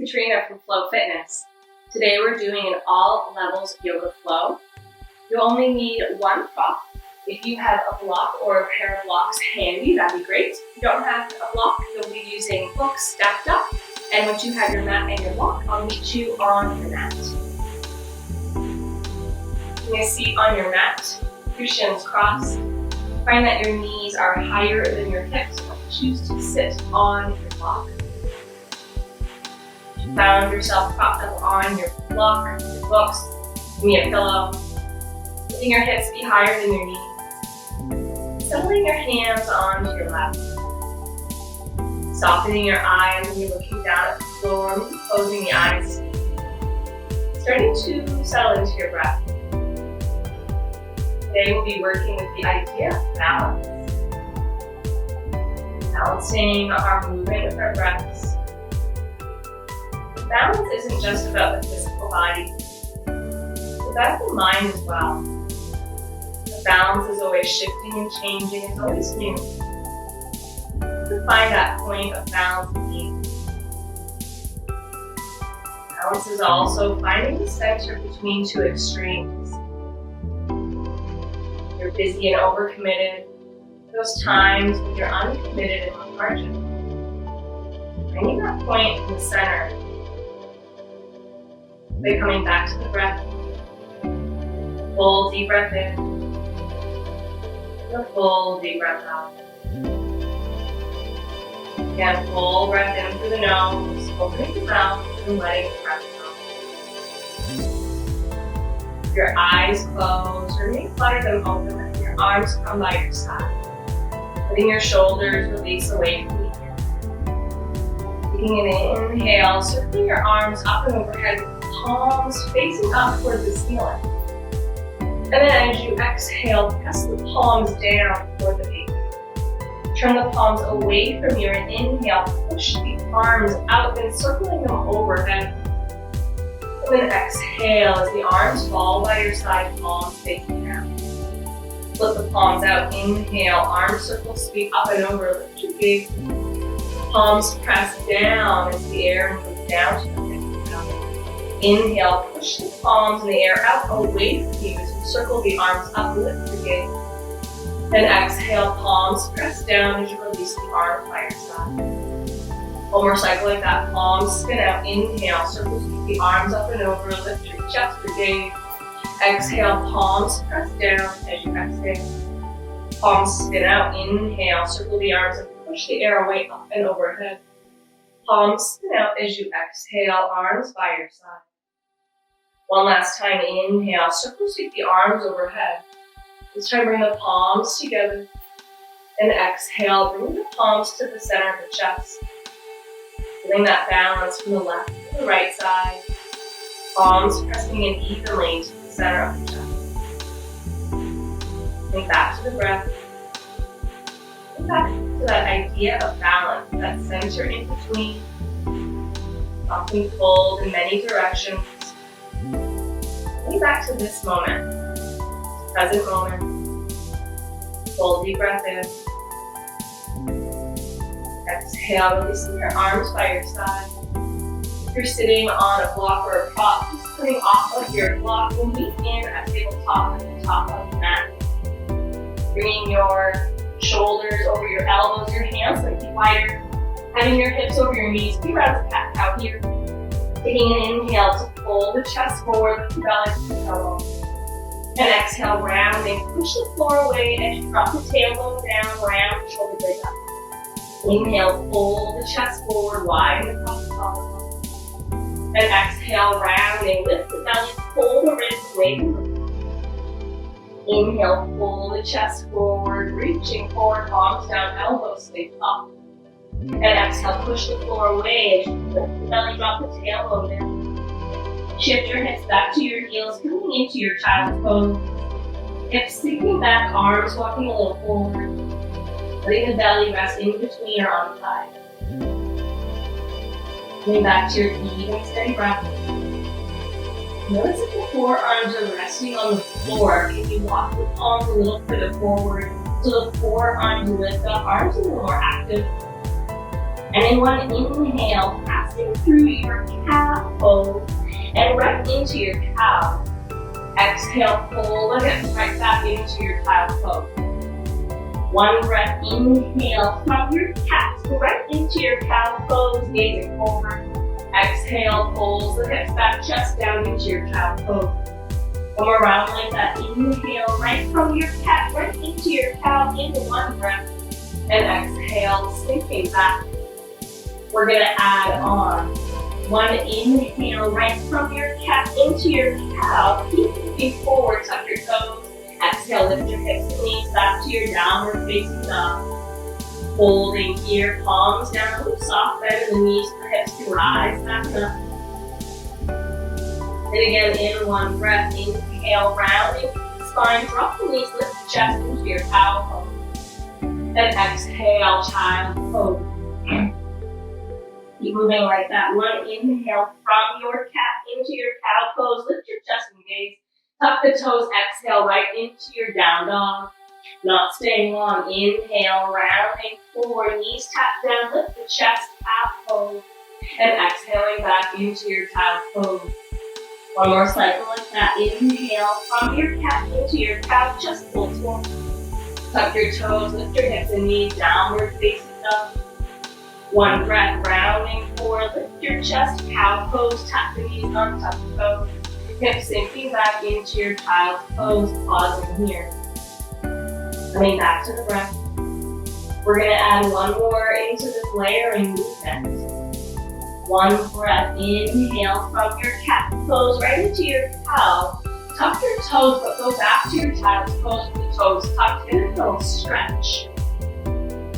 Katrina from Flow Fitness. Today we're doing an all levels yoga flow. You only need one prop. If you have a block or a pair of blocks handy, that'd be great. If you don't have a block, you'll be using books stacked up. And once you have your mat and your block, I'll meet you on the mat. You're going to sit on your mat, your shins crossed. Find that your knees are higher than your hips. Choose to sit on your block. Found yourself propped up on your block, your books, give me a pillow. Letting your hips be higher than your knees. Settling your hands onto your lap. Softening your eyes when you're looking down at the floor, maybe closing the eyes. Starting to settle into your breath. Today we'll be working with the idea of balance. Balancing our movement with our breaths. Balance isn't just about the physical body, it's about the mind as well. The balance is always shifting and changing, it's always new. To find that point of balance in you. Balance is also finding the center between two extremes. You're busy and overcommitted. Those times when you're uncommitted and lethargic. Finding that point in the center. By coming back to the breath. Full deep breath in. And a full deep breath out. Again, full breath in through the nose, opening the mouth and letting the breath out. Your eyes closed, or maybe flutter them open, letting your arms come by your side. Letting your shoulders release away from the ear. Taking an inhale, circling your arms up and overhead with the palms facing up towards the ceiling. And then as you exhale, press the palms down toward the pavement. Turn the palms away from you and inhale, push the arms out and circling them overhead. And then exhale as the arms fall by your side, palms facing down. Flip the palms out, inhale, arms circle, sweep up and over, lift your gaze. Palms press down as the air moves down to the hips. Inhale, push the palms in the air out away from you as you circle the arms up, lift your gaze. Then exhale, palms press down as you release the arms by your side. One more cycle like that, palms spin out, inhale, circle, sweep the arms up and over, lift your chest, your gaze. Exhale, palms press down as you exhale. Palms spin out, inhale, circle the arms and push the air away up and overhead. Palms spin out as you exhale, arms by your side. One last time, inhale, circle sweep the arms overhead. This time bring the palms together. And exhale, bring the palms to the center of the chest. Feeling that balance from the left to the right side. Palms pressing in evenly to the center of the chest. Bring back to the breath. Bring back to that idea of balance, that center in between. Often pulled in many directions. Bring back to this moment, this present moment. Full deep breath in. Exhale, releasing your arms by your side. If you're sitting on a block or a prop, just putting off of your block, we'll meet in a tabletop at the top of the mat. Bringing your shoulders over your elbows, your hands slightly wider. Having your hips over your knees, be around the cat-cow here. Taking an inhale to pull the chest forward, lift the belly to the elbow. And exhale, rounding, push the floor away as you drop the tailbone down, round, shoulder blades up. Inhale, pull the chest forward, widen across the collar. And exhale, rounding, lift the belly, pull the ribs away from the floor. Inhale, pull the chest forward, reaching forward, palms down, elbows face up. And exhale, push the floor away as you lift the belly, drop the tailbone down. Shift your hips back to your heels, coming into your child's pose. Hips sinking back, arms walking a little forward. Letting the belly rest in between or on the side. Coming back to your even steady breath. Notice if the forearms are resting on the floor. Can you walk the palms a little further forward so the forearms lift up, arms a little more active. And in one inhale, passing through your calf pose and right into your cow. Exhale, pull the hips right back into your child pose. One breath, inhale from your cat right into your cow pose, gazing forward. Exhale, pulls the hips back, chest down into your child pose. One more round like that. Inhale right from your cat right into your cow into one breath. And exhale, sinking back. We're gonna add on. One inhale right from your cat into your cow. Keep moving forward, tuck your toes. Exhale, lift your hips and knees back to your downward facing dog. Holding here, palms down, a little soft bend in the knees, the hips can rise back up. And again, in one breath, inhale, rounding the spine, drop the knees, lift the chest into your cow pose. And exhale, child pose. Keep moving like that. One inhale from your cat into your cow pose, lift your chest and gaze. Tuck the toes, exhale right into your down dog. Not staying long. Inhale, rounding forward, knees tap down, lift the chest, cow pose. And exhaling back into your child pose. One more cycle like that. Inhale from your cat into your cow, chest pull forward. Tuck your toes, lift your hips and knees, downward facing dog. One breath, rounding forward, lift your chest, cow pose, tap the knees, untuck the toes. Hips sinking back into your child's pose, pausing here. Coming back to the breath. We're gonna add one more into this layering movement. One breath, inhale from your cat pose right into your cow. Tuck your toes, but go back to your child's pose with the toes tucked in a little stretch.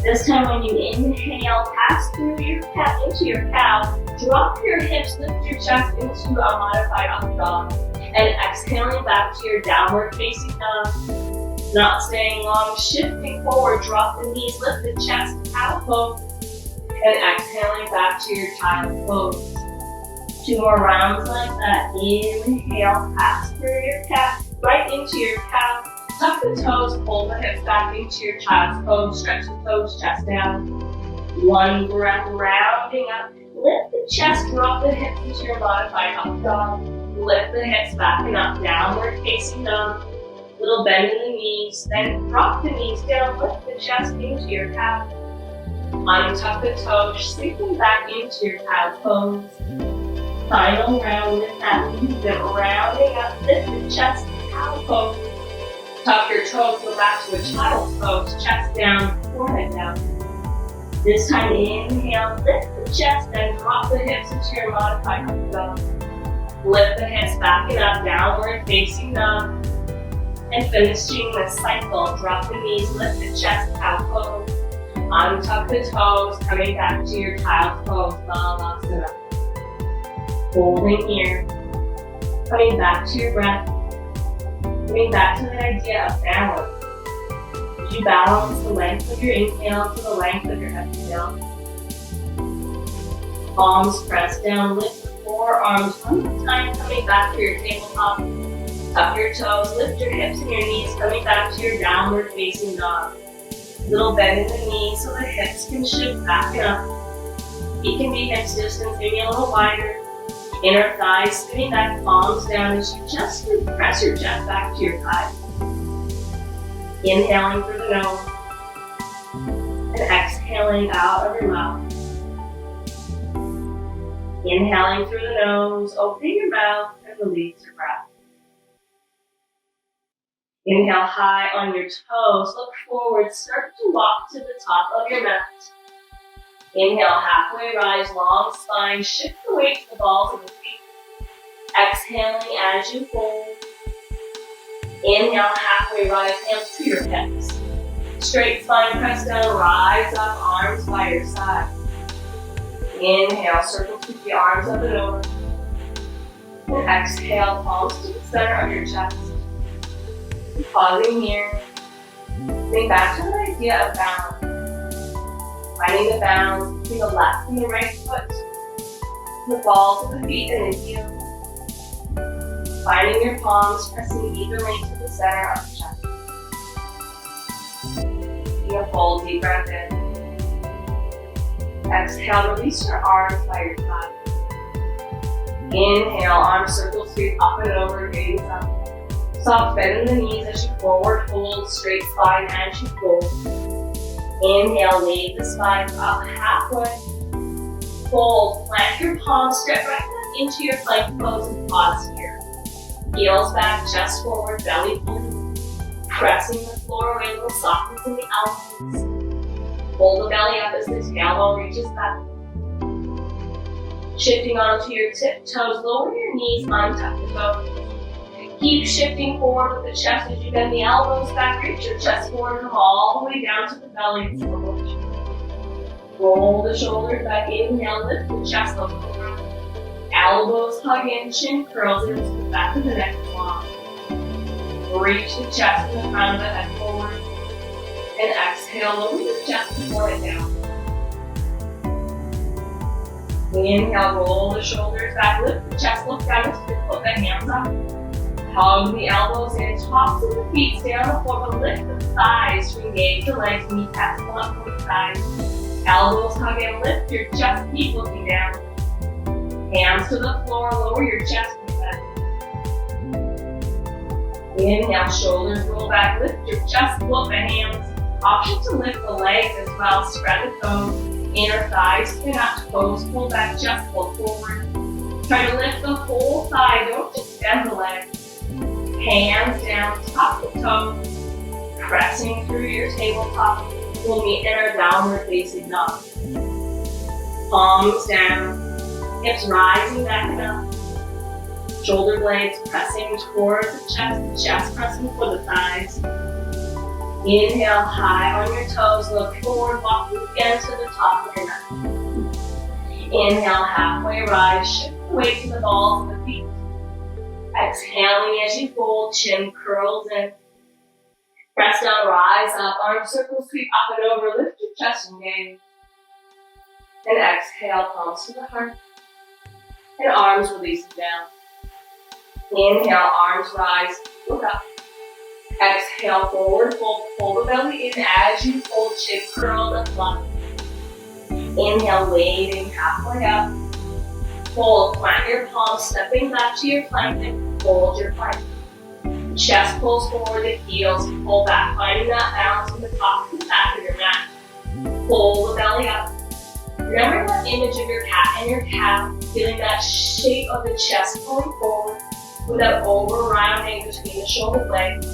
This time when you inhale, pass through your cat into your cow, drop your hips, lift your chest into a modified up dog, and exhaling back to your downward facing dog. Not staying long, shifting forward, drop the knees, lift the chest, cow pose, and exhaling back to your child pose. Two more rounds like that. Inhale, pass through your cat, right into your cow. Tuck the toes, pull the hips back into your child's pose, stretch the toes, chest down. One breath, rounding up, lift the chest, drop the hips into your modified up dog. Lift the hips back and up, downward facing dog. Little bend in the knees, then drop the knees down, lift the chest into your cow. Untuck the toes, sinking back into your cow pose. Final round with that movement, rounding up, lift the chest, cow pose. Tuck your toes, go back to a child's pose, chest down, forehead down. This time, inhale, lift the chest, then drop the hips into your modified up dog. Lift the hips back and up, downward facing dog. And finishing the cycle, drop the knees, lift the chest, cow pose. Untuck the toes, coming back to your child's pose, Balasana. Holding here. Coming back to your breath. Coming back to the idea of balance. As you balance the length of your inhale to the length of your exhale. Palms press down, lift the forearms one more time, coming back to your tabletop. Tuck your toes, lift your hips and your knees, coming back to your downward facing dog. Little bend in the knees so the hips can shift back and up. Feet can be hips distance, maybe a little wider. Inner thighs spinning back, palms down as you just press your chest back to your thighs. Inhaling through the nose and exhaling out of your mouth. Inhaling through the nose, opening your mouth and release your breath. Inhale high on your toes, look forward, start to walk to the top of your mat. Inhale, halfway rise, long spine, shift the weight to the balls of the feet. Exhaling as you fold. Inhale, halfway rise, hands to your hips. Straight spine, press down, rise up, arms by your side. Inhale, circle to the arms up and over. And exhale, palms to the center of your chest. Pausing here. Think back to the idea of balance. Finding the balance between the left and the right foot, the balls of the feet and the heels. Finding your palms pressing evenly to the center of the chest. Taking a full deep breath in. Exhale, release your arms by your side. Inhale, arms circle sweep up and over, gaze up. Soft bend in the knees as you forward fold, straight spine as you fold. Inhale, lead the spine up halfway. Fold, plant your palms, step right back into your plank pose and pause here. Heels back, chest forward, belly pulling. Pressing the floor away, a little softness in the elbows. Hold the belly up as the tailbone reaches back. Shifting onto your tiptoes, lower your knees, untuck the toes. Keep shifting forward with the chest as you bend the elbows back, reach your chest forward, come all the way down to the belly. Roll the shoulders back, inhale, lift the chest up. Elbows hug in, chin curls into the back of the neck long. Reach the chest and the crown of the head forward. And exhale, lower the chest and pour it down. Inhale, roll the shoulders back, lift the chest, look down, put the hands up. Hug the elbows in, tops of the feet, stay on the floor, but lift the thighs to engage the legs, kneecaps pull up both sides. Elbows hug in, lift your chest, keep looking down. Hands to the floor, lower your chest and back. Inhale, shoulders roll back, lift your chest, float the hands. Option to lift the legs as well, spread the toes. Inner thighs spin up, toes pull back, chest pull forward. Try to lift the whole thigh, don't just bend the legs. Hands down, top the toes. Pressing through your tabletop. We'll meet in our downward facing dog. Palms down. Hips rising back and up. Shoulder blades pressing toward the chest pressing for the thighs. Inhale high on your toes, look forward, walk again to the top of your mat. Inhale, halfway rise, shift the weight to the balls of the feet. Exhaling as you fold, chin curls in. Press down, rise up, arms circle, sweep up and over, lift your chest and gaze. And exhale, palms to the heart. And arms release down. Inhale, arms rise, look up. Exhale, forward fold, pull the belly in as you fold, chin curled and flat. Inhale, waving halfway up. Fold, plant your palms, stepping back to your plank and fold your plank. Chest pulls forward, the heels pull back, finding that balance in the top and the back of your mat. Pull the belly up. Remember that image of your cat and your calf, feeling that shape of the chest pulling forward without over-rounding between the shoulder blades.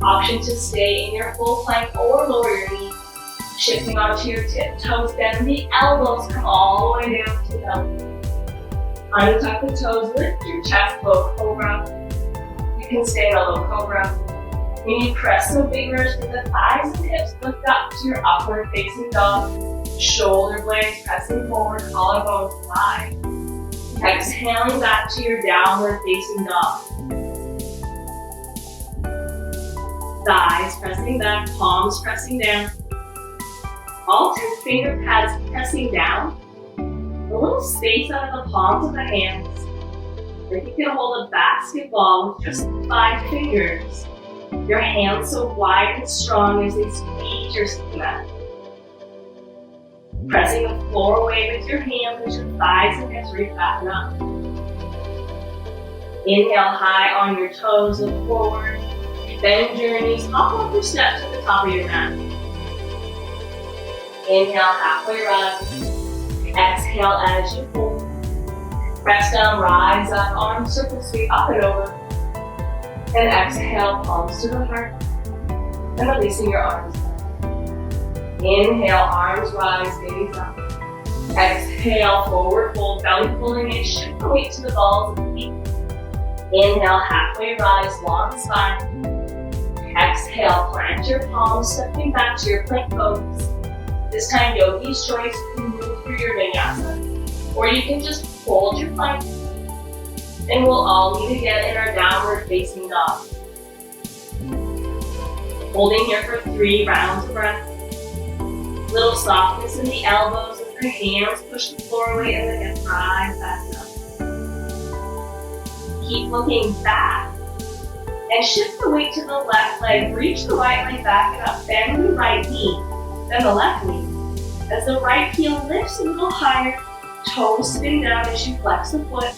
Option to stay in your full plank or lower your knees. Shifting onto your tiptoes, bend the elbows, come all the way down to the belly. Untuck the toes, lift your chest, low cobra. You can stay in a low cobra. When you press so vigorous with the thighs and hips, lift up to your upward facing dog. Shoulder blades pressing forward, collarbones wide. Exhaling back to your downward facing dog. Thighs pressing back, palms pressing down. All 10 finger pads pressing down. A little space out of the palms of the hands. Or you can hold a basketball with just 5 fingers. Your hands so wide and strong as they squeeze your mat. Pressing the floor away with your hands as your thighs and hips reach back and up. Inhale high on your toes, look forward. Bend your knees, hop off your step to the top of your mat. Inhale, halfway rise. Exhale as you fold. Press down, rise up, arms circle sweep up and over. And exhale, palms to the heart. And releasing your arms. Inhale, arms rise, gaze up. Exhale, forward fold, belly pulling in, shift the weight to the balls of the feet. Inhale, halfway rise, long spine. Exhale, plant your palms, stepping back to your plank pose. This time, yogi's choice, you can move through your vinyasa, or you can just hold your plank. And we'll all meet again in our downward facing dog. Holding here for 3 rounds of breath. Little softness in the elbows as the hands push the floor away and the hips rise back up. Keep looking back. And shift the weight to the left leg. Reach the right leg back and up. Bend the right knee. Then the left knee. As the right heel lifts a little higher, toes spin down as you flex the foot.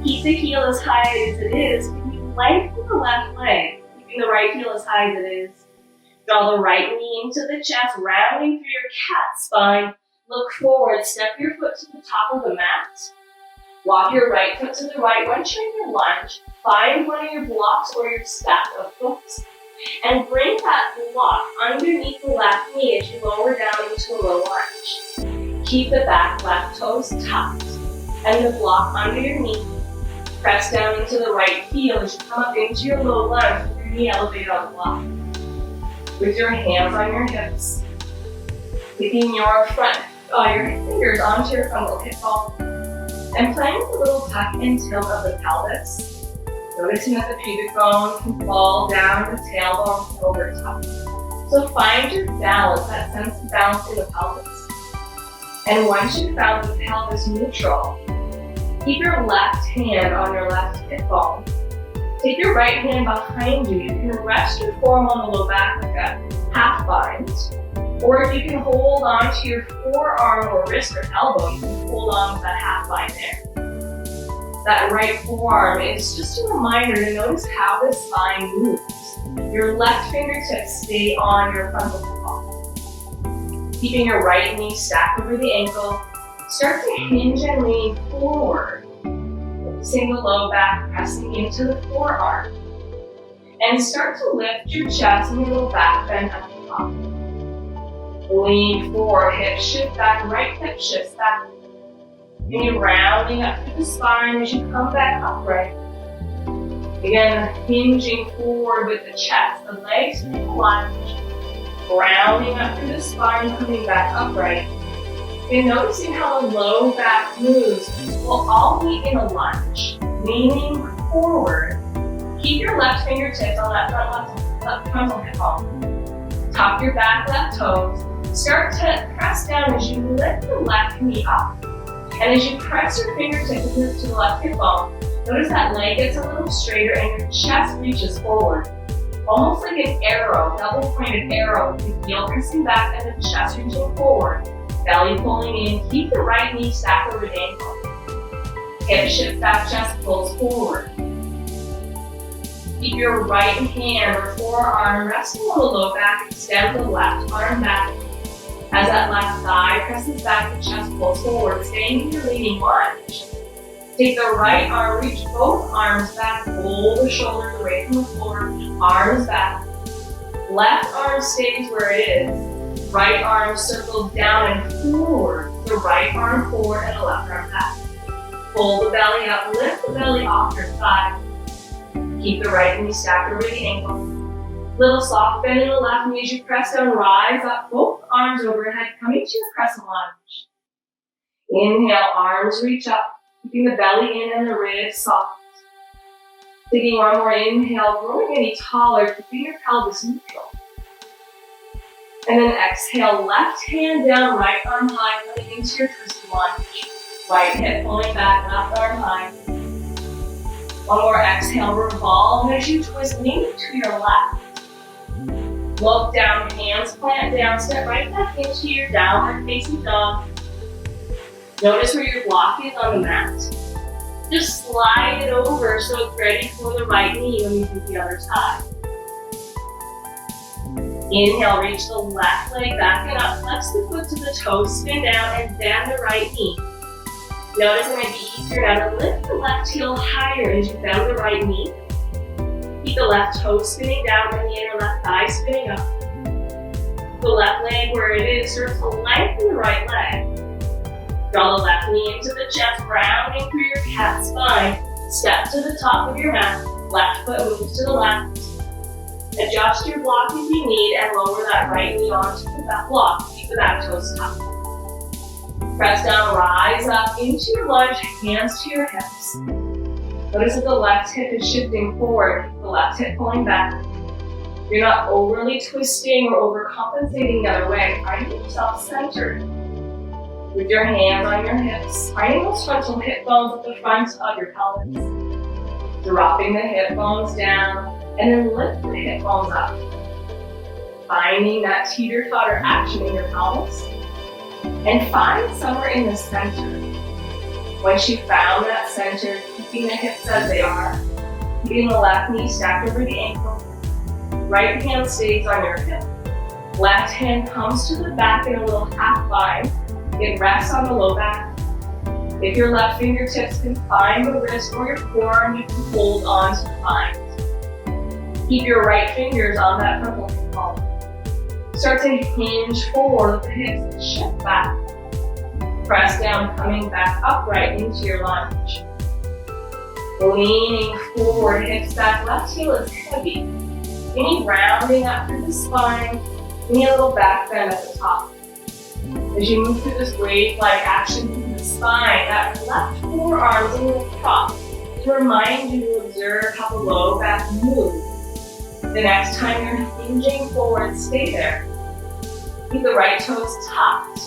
Keep the heel as high as it is. Can you lengthen the left leg, keeping the right heel as high as it is? Draw the right knee into the chest, rounding through your cat spine. Look forward, step your foot to the top of the mat. Walk your right foot to the right, one try your lunge. Find one of your blocks or your stack of books. And bring that block underneath the left knee as you lower down into a low lunge. Keep the back left toes tucked and the block under your knee. Press down into the right heel as you come up into your low lunge with your knee elevated on the block. With your hands on your hips, taking your fingers onto your frontal hip bone, and playing with a little tuck and tilt of the pelvis. Noticing that the pubic bone can fall down, the tailbone can over top. So find your balance, that sense of balance in the pelvis. And once you've found the pelvis neutral, keep your left hand on your left hip bone. Take your right hand behind you. You can rest your forearm on the low back like a half bind. Or if you can hold onto your forearm or wrist or elbow, you can hold on with that half bind there. That right forearm is just a reminder to notice how the spine moves. Your left fingertips stay on your frontal hip bone. Keeping your right knee stacked over the ankle, start to hinge and lean forward. Focusing the low back, pressing into the forearm. And start to lift your chest and your little back bend at the top. Lean forward, hip shift back, right hip shifts back. And you're rounding up through the spine as you come back upright. Again, hinging forward with the chest, the legs in the lunge. Rounding up through the spine, coming back upright. And noticing how the low back moves. We'll all be in a lunge, leaning forward. Keep your left fingertips on that frontal hip bone. Top your back left toes. Start to press down as you lift the left knee up. And as you press your fingertips to the left hip bone, notice that leg gets a little straighter and your chest reaches forward. Almost like an arrow, double-pointed arrow, with the heel pressing back and the chest reaching forward. Belly pulling in, keep the right knee stacked over the ankle. Hip shift back, chest pulls forward. Keep your right hand or forearm resting on the low back, extend the left arm back. As that left thigh presses back, the chest pulls forward, staying in your leaning lunge. Take the right arm, reach both arms back, pull the shoulders away from the floor, arms back. Left arm stays where it is. Right arm circles down and forward. The right arm forward and the left arm back. Pull the belly up, lift the belly off your thigh. Keep the right knee stacked over the ankle. Little soft bend in the left knee as you press down, rise up, both arms overhead, coming to your crescent lunge. Inhale, arms reach up, keeping the belly in and the ribs soft. Taking one more inhale, growing any taller, keeping your pelvis neutral. And then exhale, left hand down, right arm high, coming into your twisted lunge. Right hip pulling back, left arm high. One more exhale, revolve as you twist, knee to your left. Look down, hands plant down, step right back into your downward facing dog. Notice where your block is on the mat. Just slide it over so it's ready for the right knee when you do the other side. Inhale, reach the left leg back and up, flex the foot to the toes, spin down and bend the right knee. Notice it might be easier now to lift the left heel higher as you bend the right knee. Keep the left toe spinning down and the inner left thigh spinning up. The left leg where it is, start to lengthen the right leg. Draw the left knee into the chest, rounding through your cat spine. Step to the top of your mat, left foot moves to the left. Adjust your block if you need and lower that right knee onto the back block. Keep the back toes tucked. Press down, rise up into your lunge, hands to your hips. Notice that the left hip is shifting forward, the left hip pulling back. You're not overly twisting or overcompensating the other way. Finding yourself centered. With your hands on your hips, finding those frontal hip bones at the front of your pelvis. Dropping the hip bones down, and then lift the hip bones up. Finding that teeter-totter action in your pelvis. And find somewhere in the center. Once you found that center, keeping the hips as they are, keeping the left knee stacked over the ankle, right hand stays on your hip, left hand comes to the back in a little half bind, it rests on the low back. If your left fingertips can find the wrist or your forearm, you can hold on to the bind. Keep your right fingers on that purple hip ball. Start to hinge forward with the hips and shift back. Press down, coming back upright into your lunge. Leaning forward, hips back, left heel is heavy. Any rounding up through the spine, any little back bend at the top. As you move through this wave-like action through the spine, that left forearm is a little prop to remind you to observe how the low back moves. The next time you're hinging forward, stay there. Keep the right toes tucked,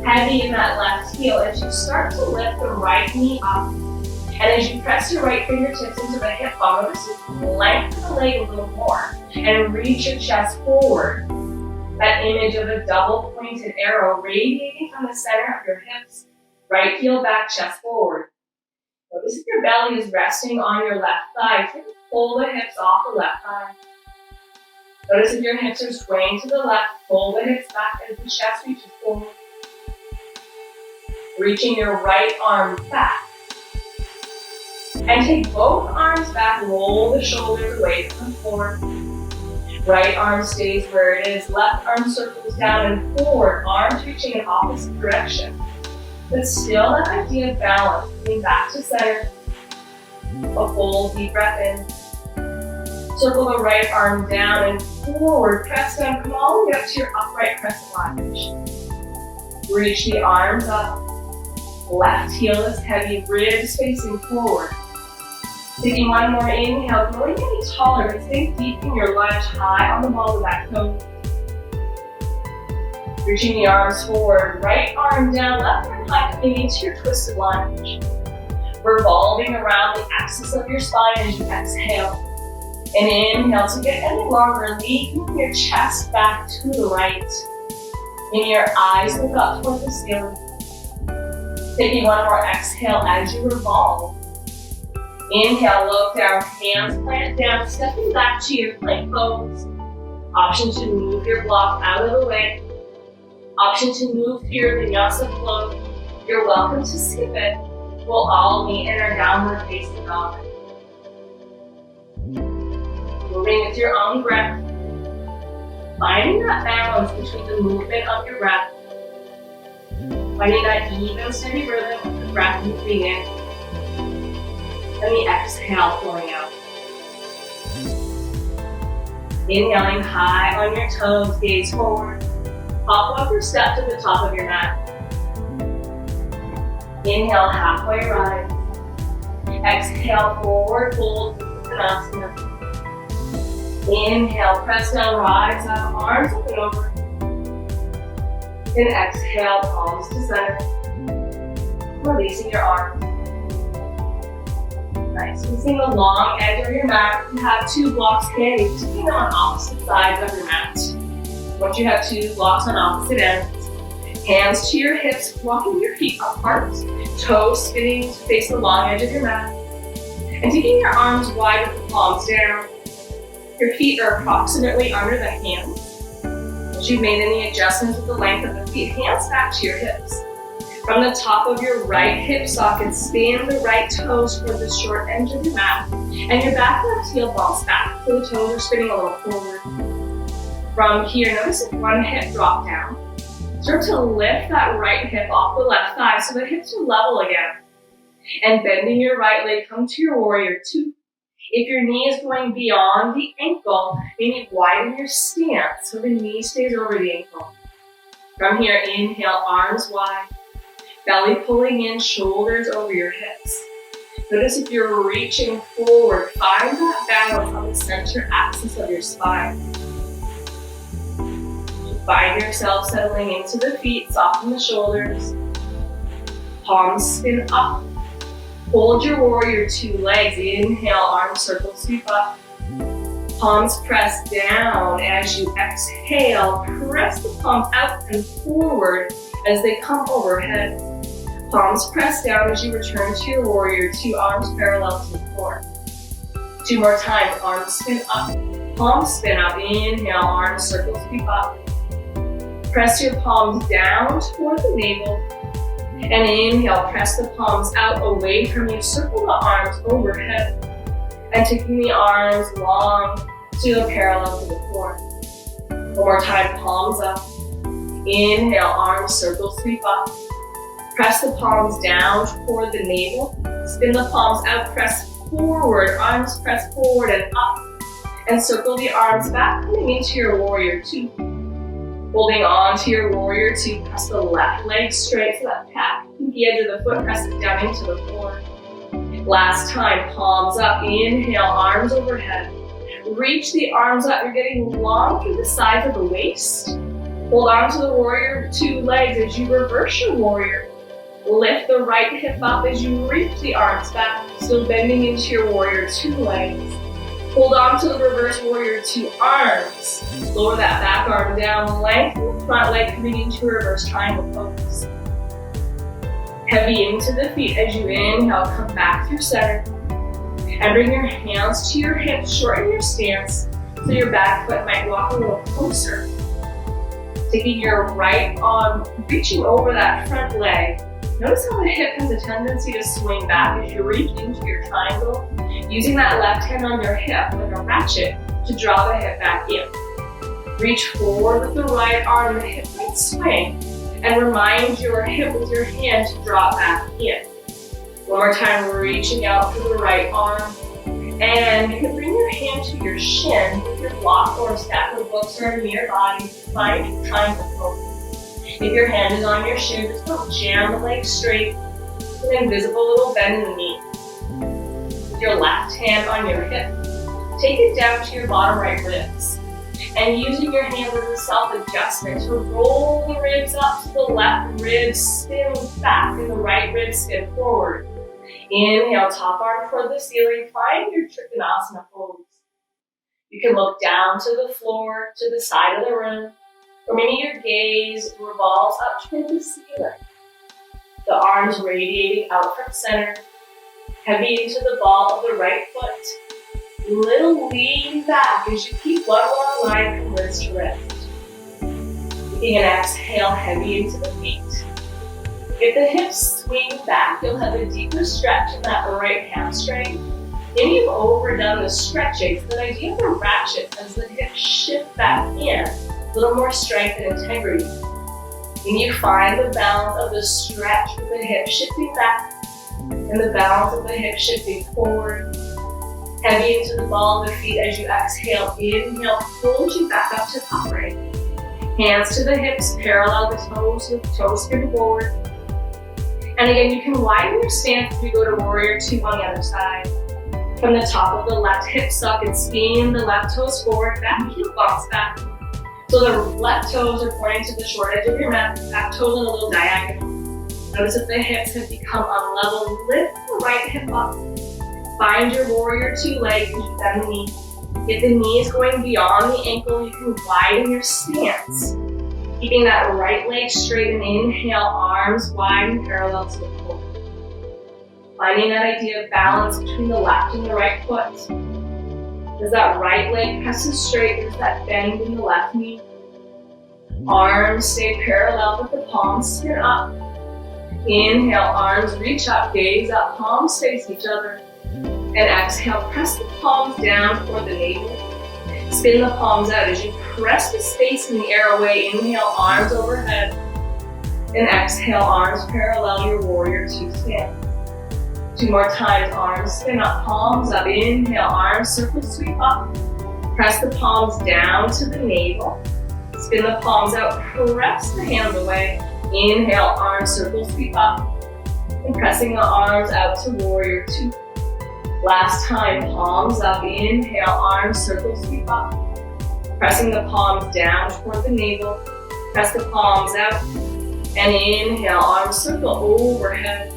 heavy in that left heel as you start to lift the right knee up. And as you press your right fingertips into the hip ball, notice you lengthen the leg a little more and reach your chest forward. That image of a double pointed arrow radiating from the center of your hips, right heel back, chest forward. Notice if your belly is resting on your left thigh, try to pull the hips off the left thigh. Notice if your hips are swaying to the left, pull the hips back as the chest reaches forward. Reaching your right arm back. And take both arms back, roll the shoulders away from the floor. Right arm stays where it is, left arm circles down and forward, arms reaching in opposite direction. But still that idea of balance, coming back to center. A full deep breath in. Circle the right arm down and forward, press down, come all the way up to your upright crescent lunge. Reach the arms up, left heel is heavy, ribs facing forward. Taking one more inhale, growing any taller, and stay deep in your lunge, high on the ball of that toe. Reaching the arms forward, right arm down, left arm high, coming into your twisted lunge. Revolving around the axis of your spine as you exhale. And inhale to get any longer, leading your chest back to the right. And your eyes look up toward the ceiling. Taking one more exhale as you revolve. Inhale, look down, hands plant down, stepping back to your plank pose. Option to move your block out of the way. Option to move to your vinyasa flow. You're welcome to skip it. We'll all meet in our downward facing dog. Moving with your own breath. Finding that balance between the movement of your breath. Finding that even, steady rhythm with the breath moving in. And the exhale flowing out. Inhaling high on your toes, gaze forward. Hop up or step to the top of your mat. Inhale, halfway rise. Exhale, forward fold, Uttanasana. Inhale, press down, rise up, arms up and over. Then exhale, palms to center. Releasing your arms. Nice. Using the long edge of your mat, you have two blocks handy, keeping them on opposite sides of your mat. Once you have two blocks on opposite ends, hands to your hips, walking your feet apart, toes spinning to face the long edge of your mat, and taking your arms wide with the palms down. Your feet are approximately under the hands. Once you've made any adjustments with the length of the feet, hands back to your hips. From the top of your right hip socket, span the right toes toward the short edge of your mat, and your back left heel bumps back, so the toes are spinning a little forward. From here, notice if one hip drop down. Start to lift that right hip off the left thigh so the hips are level again. And bending your right leg, come to your warrior two. If your knee is going beyond the ankle, maybe widen your stance so the knee stays over the ankle. From here, inhale, arms wide. Belly pulling in, shoulders over your hips. Notice if you're reaching forward, find that balance on the center axis of your spine. Find yourself settling into the feet, soften the shoulders. Palms spin up. Hold your warrior two legs. Inhale, arms circle, sweep up. Palms press down as you exhale. Press the palms out and forward As they come overhead, palms press down as you return to your warrior two, arms parallel to the floor. 2 more times, arms spin up, palms spin up. Inhale, arms circle sweep up. Press your palms down toward the navel. And inhale, press the palms out away from you. Circle the arms overhead. And taking the arms long so you're parallel to the floor. 1 more time, palms up. Inhale, arms circle sweep up. Press the palms down toward the navel. Spin the palms out, press forward. Arms press forward and up. And circle the arms back, coming into your warrior two. Holding on to your warrior two, press the left leg straight so that pat, pinky edge of the foot presses down into the floor. Last time, palms up. Inhale, arms overhead. Reach the arms up. You're getting long through the sides of the waist. Hold on to the warrior two legs as you reverse your warrior. Lift the right hip up as you reach the arms back, still bending into your warrior two legs. Hold on to the reverse warrior two arms. Lower that back arm down, lengthen the front leg, coming into a reverse triangle pose. Heavy into the feet as you inhale, come back through center. And bring your hands to your hips, shorten your stance so your back foot might walk a little closer. Taking your right arm, reaching over that front leg. Notice how the hip has a tendency to swing back as you reach into your triangle, using that left hand on your hip like a ratchet to draw the hip back in. Reach forward with the right arm, the hip might swing, and remind your hip with your hand to draw it back in. 1 more time, we're reaching out for the right arm. And you can bring your hand to your shin with your block or stack of books or near your body. Find your triangle pose. If your hand is on your shin, just don't jam the leg straight with an invisible little bend in the knee. With your left hand on your hip, take it down to your bottom right ribs. And using your hands as a self-adjustment to roll the ribs up to the left rib, spin back, and the right rib spin forward. Inhale, top arm toward the ceiling, find your Trikonasana pose. You can look down to the floor, to the side of the room, or maybe your gaze revolves up toward the ceiling. The arms radiating out from center, heavy into the ball of the right foot. Little lean back as you keep one long line from wrist to wrist. Taking an exhale, heavy into the feet. If the hips swing back, you'll have a deeper stretch in that right hamstring. Maybe you've overdone the stretching, so the idea of the ratchet as the hips shift back in, a little more strength and integrity. When you find the balance of the stretch with the hips shifting back and the balance of the hips shifting forward, heavy into the ball of the feet as you exhale. Inhale, hold you back up to upright. Hands to the hips, parallel the toes with the toes spin forward. And again, you can widen your stance if you go to warrior two on the other side. From the top of the left hip socket, spin the left toes forward, back heel bumps back. So the left toes are pointing to the short edge of your mat, back toes in a little diagonal. Notice if the hips have become unlevel, lift the right hip up. Find your warrior two legs as you bend the knee. If the knee is going beyond the ankle, you can widen your stance. Keeping that right leg straight and inhale, arms wide and parallel to the floor. Finding that idea of balance between the left and the right foot. As that right leg presses straight, there's that bend in the left knee. Arms stay parallel with the palms spin up. Inhale, arms reach up, gaze up, palms face each other. And exhale, press the palms down toward the navel. Spin the palms out as you press the space in the air away. Inhale, arms overhead. And exhale, arms parallel your warrior two stand. 2 more times, arms spin up, palms up. Inhale, arms circle sweep up. Press the palms down to the navel. Spin the palms out, press the hands away. Inhale, arms circle sweep up. And pressing the arms out to warrior two. Last time, palms up, inhale, arms circle sweep up. Pressing the palms down toward the navel. Press the palms out. And inhale, arms circle overhead.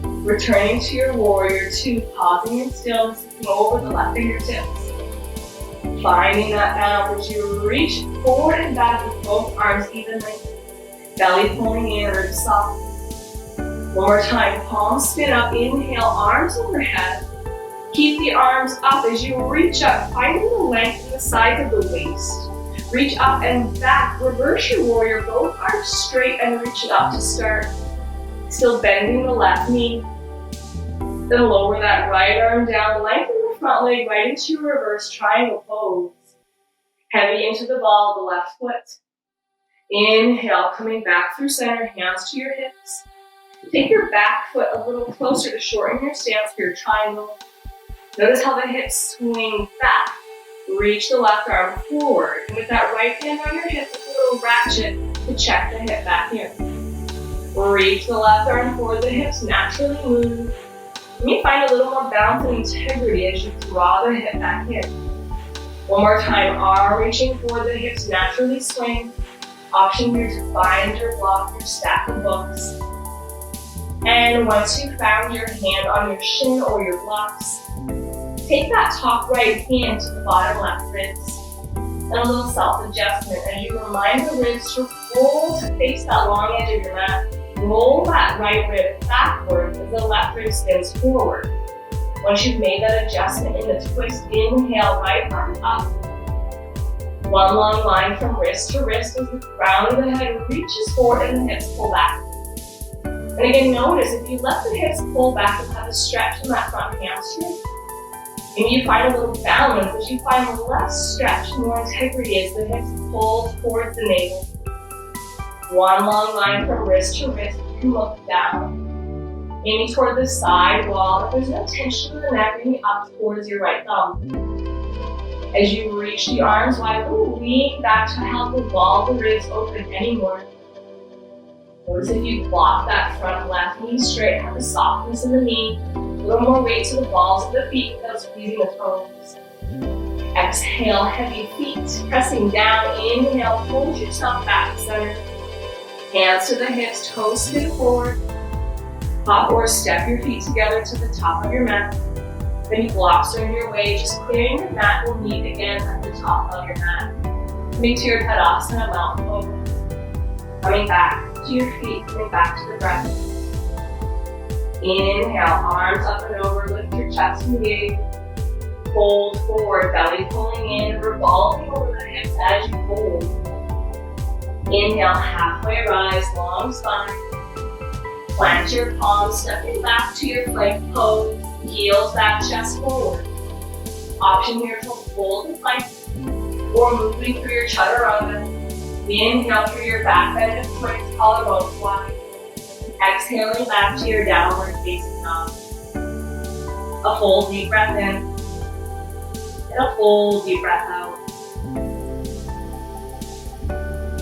Returning to your warrior two, pausing in stillness, looking over the left fingertips. Finding that balance as you reach forward and back with both arms evenly. Belly pulling in, ribs soft. One more time, palms spin up, inhale, arms overhead. Keep the arms up as you reach up, finding the length in the sides of the waist. Reach up and back, reverse your warrior, both arms straight and reach it up to start. Still bending the left knee. Then lower that right arm down, lengthen the front leg right into your reverse triangle pose. Heavy into the ball of the left foot. Inhale, coming back through center, hands to your hips. Take your back foot a little closer to shorten your stance for your triangle. Notice how the hips swing back. Reach the left arm forward. And with that right hand on your hip, a little ratchet to check the hip back in. Reach the left arm forward, the hips naturally move. You may find a little more balance and integrity as you draw the hip back in. One more time, arm reaching forward, the hips naturally swing. Option here to find your block, your stack of books. And once you've found your hand on your shin or your blocks, take that top right hand to the bottom left ribs. And a little self-adjustment as you remind the ribs to roll to face that long edge of your mat. Roll that right rib backward as the left rib spins forward. Once you've made that adjustment in the twist, inhale, right arm up. One long line from wrist to wrist as the crown of the head reaches forward and the hips pull back. And again, notice if you let the hips pull back, you'll have a stretch in that front hamstring. Maybe you find a little balance as you find less stretch, more integrity as the hips pull towards the navel. One long line from wrist to wrist, you can look down. Aiming toward the side wall, if there's no tension in the neck, bring up towards your right thumb. As you reach the arms wide, lean back to help the wall of the ribs open anymore. Notice if you block that front left knee straight, have the softness in the knee, a little more weight to the balls of the feet without squeezing the toes. Exhale, heavy feet, pressing down, inhale, hold yourself back to center. Hands to the hips, toes spin forward. Hop or step your feet together to the top of your mat. If any blocks are in your way, just clearing your mat will meet again at the top of your mat. Coming to your Tadasana, mountain pose. Coming back to your feet, coming back to the breath. Inhale, arms up and over, lift your chest and gaze. Fold forward, belly pulling in, revolving over the hips as you fold. Inhale, halfway rise, long spine. Plant your palms, stepping back to your plank pose. Heels back, chest forward. Option here to hold the plank or moving through your chaturanga. Inhale through your back bend and twist, collarbones wide. Exhaling back to your downward facing dog. A full deep breath in. And a full deep breath out.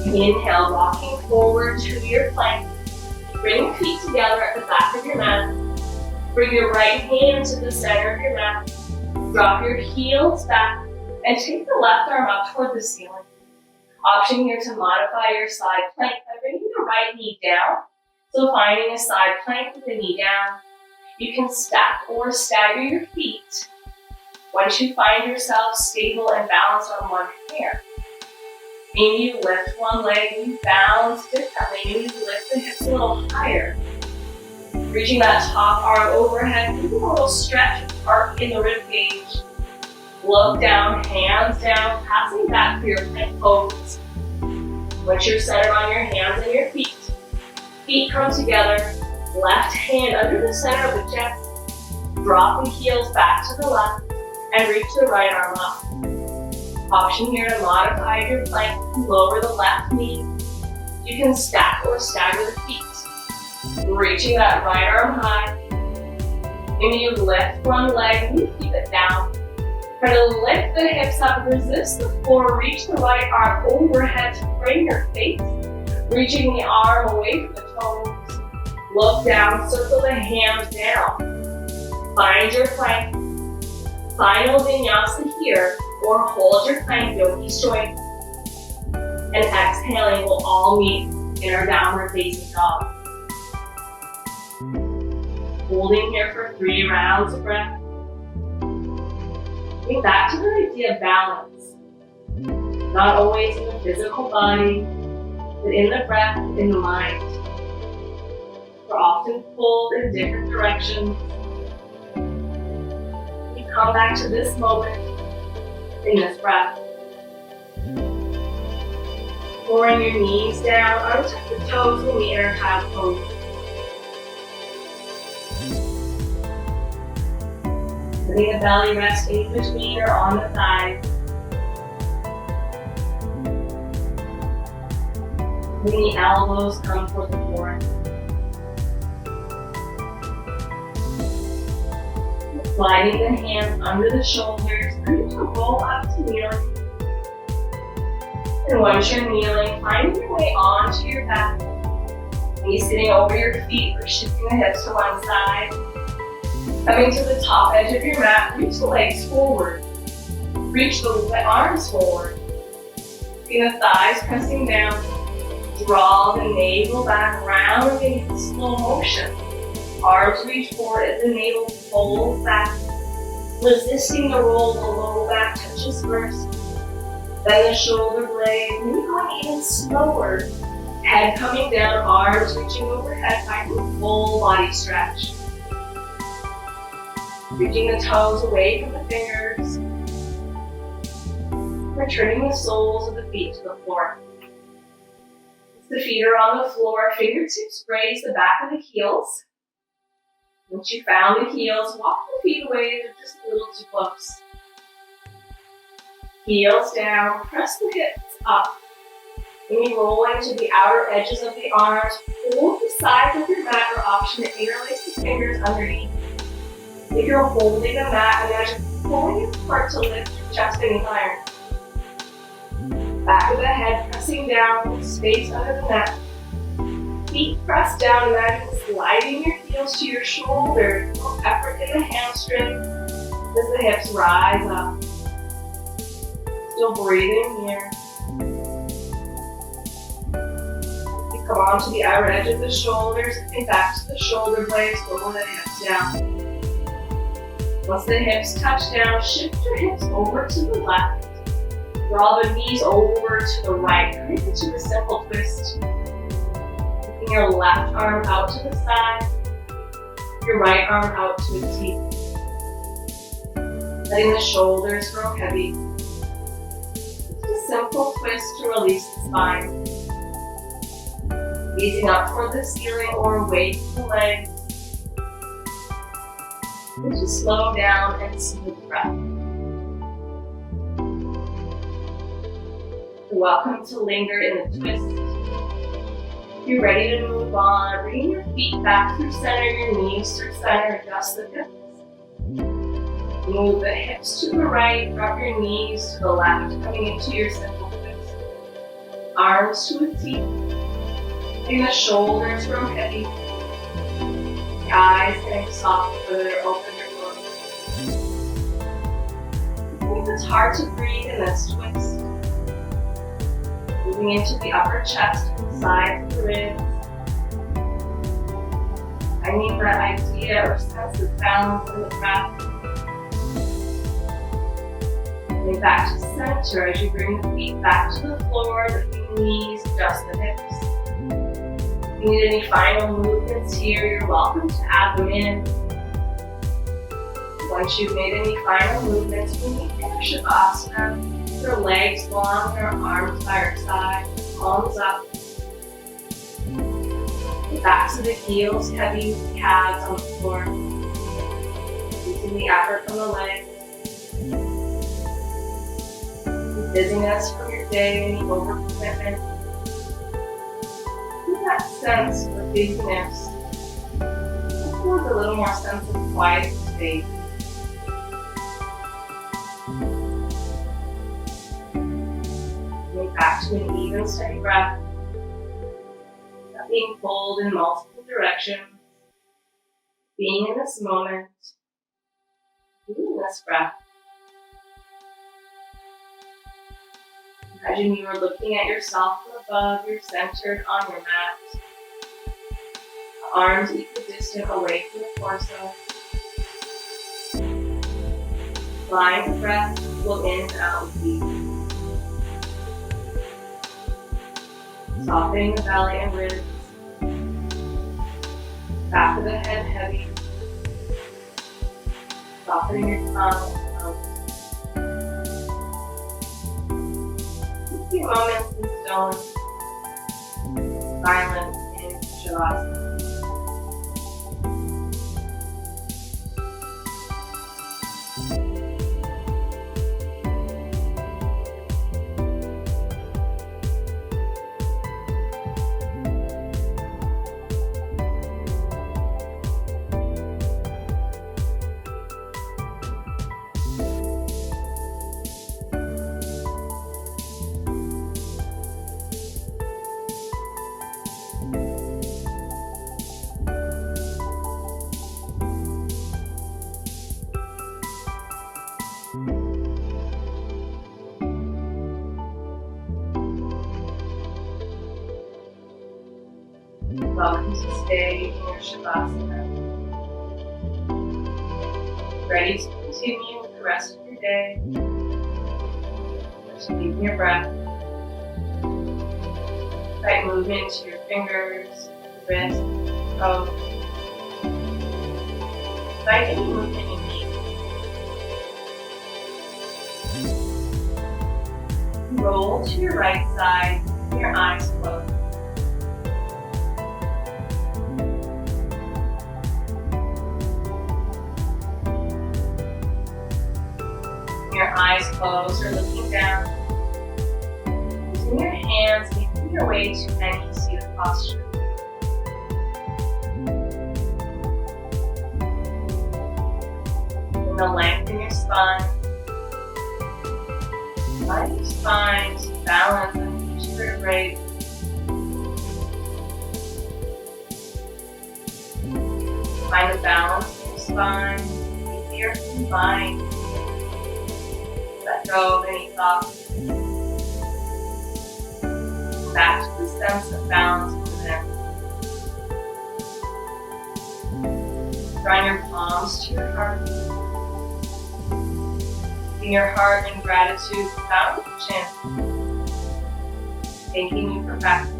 Inhale, rocking forward to your plank. Bring your feet together at the back of your mat. Bring your right hand to the center of your mat. Drop your heels back and take the left arm up toward the ceiling. Option here to modify your side plank by bringing the right knee down. So finding a side plank with the knee down. You can stack or stagger your feet once you find yourself stable and balanced on one pair. Maybe you lift one leg and you balance differently. Maybe you lift the hips a little higher. Reaching that top arm overhead, give a little stretch arc in the rib cage. Look down, hands down, passing back for your plank pose. Once you're centered on your hands and your feet, feet come together, left hand under the center of the chest. Drop the heels back to the left and reach the right arm up. Option here to modify your plank, lower the left knee. You can stack or stagger the feet. Reaching that right arm high. Maybe you lift one leg and you keep it down. Try to lift the hips up, resist the floor, reach the right arm overhead to frame your face. Reaching the arm away from the toes. Look down, circle the hands down. Find your plank. Final vinyasa here, or hold your plank, yogi's choice. And exhaling, we'll all meet in our downward facing dog. Holding here for 3 rounds of breath. Getting back to the idea of balance. Not always in the physical body, but in the breath, in the mind. We're often pulled in different directions. You come back to this moment in this breath. Lowering your knees down, untuck the toes when the inner child pose. Letting the belly rest in between or on the thighs. Letting the elbows come toward the floor. Sliding the hands under the shoulders, ready to roll up to kneeling. And once you're kneeling, finding your way onto your back. Knees sitting over your feet or shifting the hips to one side. Coming to the top edge of your mat, reach the legs forward. Reach the arms forward. Bring the thighs pressing down. Draw the navel back, rounding in slow motion. Arms reach forward as the navel folds back, resisting the roll. The low back touches first. Then the shoulder blade, maybe going even slower. Head coming down, arms reaching overhead, finding a full body stretch. Reaching the toes away from the fingers. Returning the soles of the feet to the floor. The feet are on the floor, fingertips graze the back of the heels. Once you found the heels, walk the feet away, they're just a little too close. Heels down, press the hips up. When you roll into the outer edges of the arms, hold the sides of your mat or option to interlace the fingers underneath. If you're holding the mat, imagine pulling it apart to lift your chest any higher. Back of the head pressing down, space under the mat. Feet pressed down, imagine sliding your heels to your shoulders. No effort in the hamstring as the hips rise up. Still breathing here. You come onto the outer edge of the shoulders, and back to the shoulder blades, lower the hips down. Once the hips touch down, shift your hips over to the left. Draw the knees over to the right, create into a simple twist. Taking your left arm out to the side, your right arm out to a T. Letting the shoulders grow heavy. Just a simple twist to release the spine. Gazing up toward the ceiling or away from the legs. And just slow down and smooth breath. Welcome to linger in the twist. If you're ready to move on, bring your feet back through center, your knees through center, adjust the hips. Move the hips to the right, drop your knees to the left, coming into your simple twist. Arms to a T. Letting the shoulders grow heavy. The eyes getting soft, whether they're open or closed. It's hard to breathe in this twist. Moving into the upper chest, sides of the ribs. I need that idea or sense of balance in the breath. Coming back to center as you bring the feet back to the floor, lifting the knees, adjust the hips. If you need any final movements here, you're welcome to add them in. Once you've made any final movements, we need to Shavasana. Your legs long, your arms by your side, palms up. The backs of the heels heavy, calves on the floor. Using the effort from the legs. The dizziness from your day, any overcommitment. Feel that sense of dizziness. Let's feel a little more sense of quiet space. Back to an even, steady breath. Not being pulled in multiple directions. Being in this moment. Being in this breath. Imagine you are looking at yourself from above. You're centered on your mat. The arms equidistant away from the torso. Flying the breath, flow in and out with ease. Softening the belly and ribs. Back of the head heavy. Softening your tongue. A few moments in stone, silence in Shavasana. Welcome to stay in your Shavasana. Ready to continue with the rest of your day. Just keeping your breath. Slight movement to your fingers, wrists, toes. Slight any movement you need. Roll to your right side, with your eyes closed. Your eyes closed or looking down. Using your hands, making your way to any seated posture. And the length in your spine. Allow your spine to balance on each vertebrae. Find the balance in your spine. Easier to combine. Let go of any thoughts. Back to the sense of balance within. Drawing your palms to your heart. Keeping your heart in gratitude without chin. Thanking you for practicing.